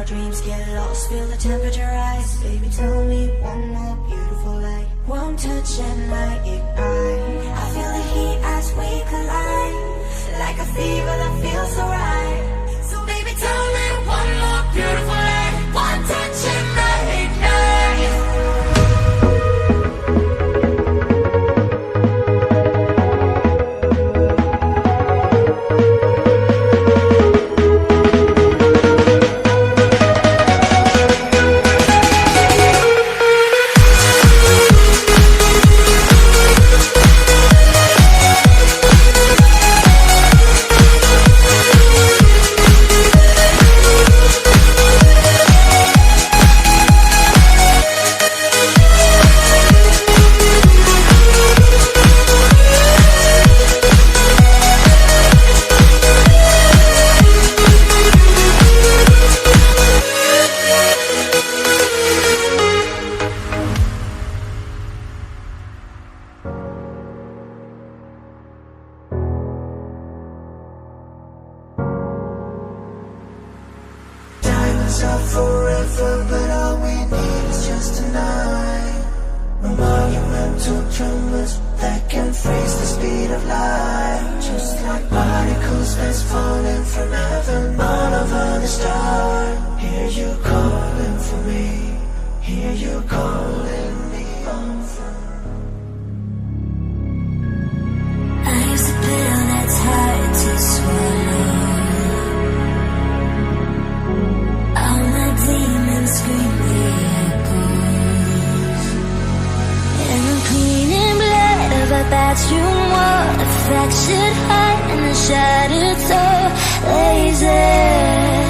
our dreams get lost, feel the temperature rise. Baby, tell me one more beautiful lie. One touch and I ignite. I feel the heat as we collide, like a fever that feels so right. So baby, tell me one more beautiful lie. One touch and I ignite. Up forever, but all we need is just tonight. A monumental tremors that can freeze the speed of light. Just like particles that's falling from heaven all over the star. Hear you calling for me, hear you calling me over. I used a pill that's hard to swallow. Demons scream the echoes, and the cleaning blood of a bathroom wall, a fractured heart and a shattered soul lays there.